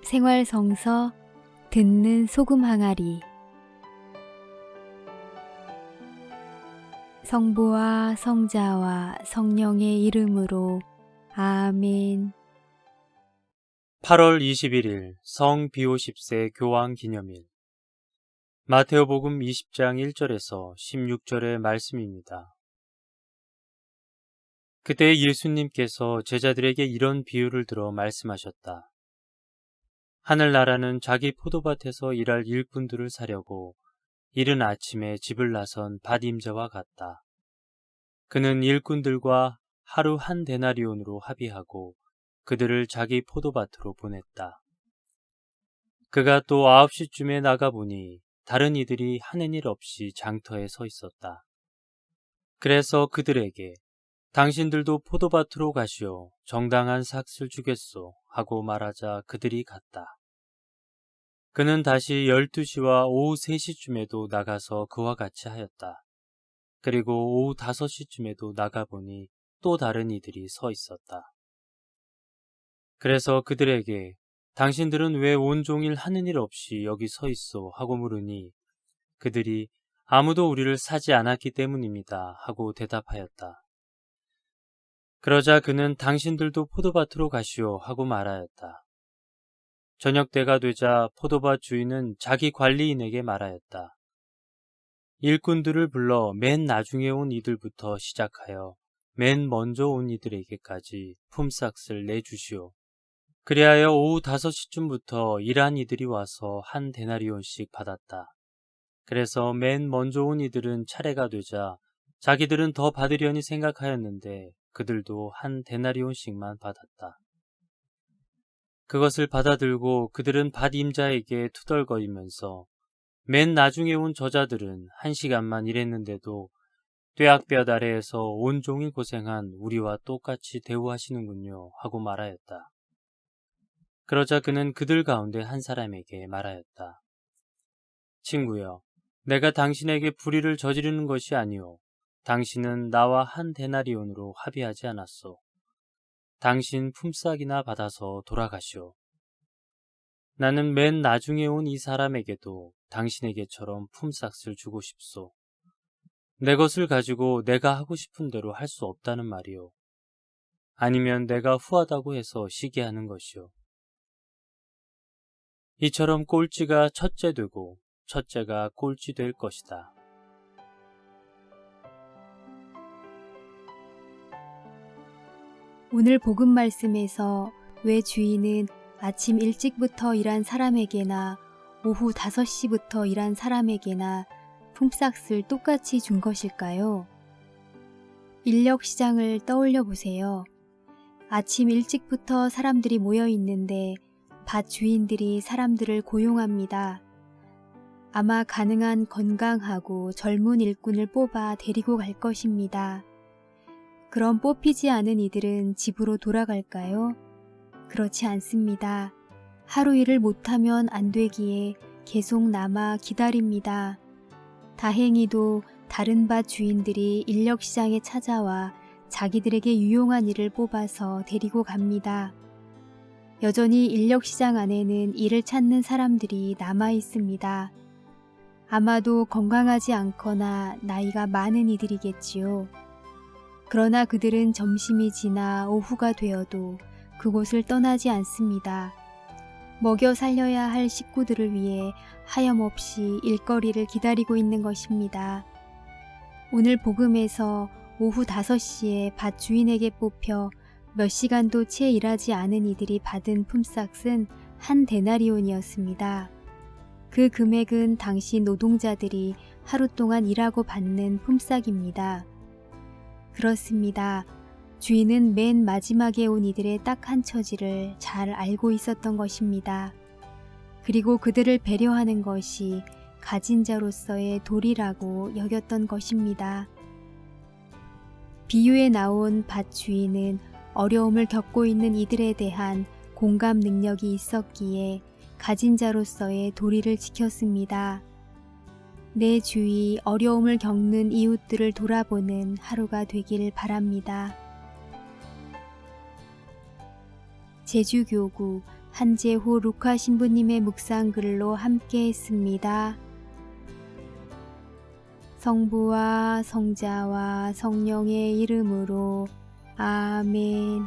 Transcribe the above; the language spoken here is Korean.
생활성서 듣는 소금 항아리. 성부와 성자와 성령의 이름으로 아멘. 8월 21일 성 비오 10세 교황 기념일. 마테오복음 20장 1절에서 16절의 말씀입니다. 그때 예수님께서 제자들에게 이런 비유를 들어 말씀하셨다. 하늘나라는 자기 포도밭에서 일할 일꾼들을 사려고 이른 아침에 집을 나선 밭임자와 같다. 그는 일꾼들과 하루 한 데나리온으로 합의하고 그들을 자기 포도밭으로 보냈다. 그가 또 9시쯤에 나가보니 다른 이들이 하는 일 없이 장터에 서 있었다. 그래서 그들에게 당신들도 포도밭으로 가시오. 정당한 삭슬 주겠소. 하고 말하자 그들이 갔다. 그는 다시 12시와 오후 3시쯤에도 나가서 그와 같이 하였다. 그리고 오후 5시쯤에도 나가보니 또 다른 이들이 서 있었다. 그래서 그들에게 당신들은 왜 온종일 하는 일 없이 여기 서 있소? 하고 물으니 그들이 아무도 우리를 사지 않았기 때문입니다. 하고 대답하였다. 그러자 그는 당신들도 포도밭으로 가시오. 하고 말하였다. 저녁 때가 되자 포도밭 주인은 자기 관리인에게 말하였다. 일꾼들을 불러 맨 나중에 온 이들부터 시작하여 맨 먼저 온 이들에게까지 품삯을 내주시오. 그리하여 오후 5시쯤부터 일한 이들이 와서 한 데나리온씩 받았다. 그래서 맨 먼저 온 이들은 차례가 되자 자기들은 더 받으려니 생각하였는데 그들도 한 데나리온씩만 받았다. 그것을 받아들고 그들은 밭임자에게 투덜거리면서 맨 나중에 온 저자들은 1시간만 일했는데도 뙤약볕 아래에서 온종일 고생한 우리와 똑같이 대우하시는군요. 하고 말하였다. 그러자 그는 그들 가운데 한 사람에게 말하였다. 친구여, 내가 당신에게 불의를 저지르는 것이 아니오. 당신은 나와 한 데나리온으로 합의하지 않았소. 당신 품삯이나 받아서 돌아가시오. 나는 맨 나중에 온 이 사람에게도 당신에게처럼 품삯을 주고 싶소. 내 것을 가지고 내가 하고 싶은 대로 할 수 없다는 말이오. 아니면 내가 후하다고 해서 쉬게 하는 것이오. 이처럼 꼴찌가 첫째 되고 첫째가 꼴찌 될 것이다. 오늘 복음 말씀에서 왜 주인은 아침 일찍부터 일한 사람에게나 오후 5시부터 일한 사람에게나 품삯을 똑같이 준 것일까요? 인력 시장을 떠올려 보세요. 아침 일찍부터 사람들이 모여 있는데 밭 주인들이 사람들을 고용합니다. 아마 가능한 건강하고 젊은 일꾼을 뽑아 데리고 갈 것입니다. 그럼 뽑히지 않은 이들은 집으로 돌아갈까요? 그렇지 않습니다. 하루 일을 못하면 안 되기에 계속 남아 기다립니다. 다행히도 다른 밭 주인들이 인력시장에 찾아와 자기들에게 유용한 일을 뽑아서 데리고 갑니다. 여전히 인력시장 안에는 일을 찾는 사람들이 남아 있습니다. 아마도 건강하지 않거나 나이가 많은 이들이겠지요. 그러나 그들은 점심이 지나 오후가 되어도 그곳을 떠나지 않습니다. 먹여 살려야 할 식구들을 위해 하염없이 일거리를 기다리고 있는 것입니다. 오늘 복음에서 오후 5시에 밭 주인에게 뽑혀 몇 시간도 채 일하지 않은 이들이 받은 품삯은 한 데나리온이었습니다. 그 금액은 당시 노동자들이 하루 동안 일하고 받는 품삯입니다. 그렇습니다. 주인은 맨 마지막에 온 이들의 딱한 처지를 잘 알고 있었던 것입니다. 그리고 그들을 배려하는 것이 가진 자로서의 도리라고 여겼던 것입니다. 비유에 나온 밭 주인은 어려움을 겪고 있는 이들에 대한 공감 능력이 있었기에 가진 자로서의 도리를 지켰습니다. 내 주위 어려움을 겪는 이웃들을 돌아보는 하루가 되길 바랍니다. 제주교구 한재호 루카 신부님의 묵상글로 함께 했습니다. 성부와 성자와 성령의 이름으로 아멘.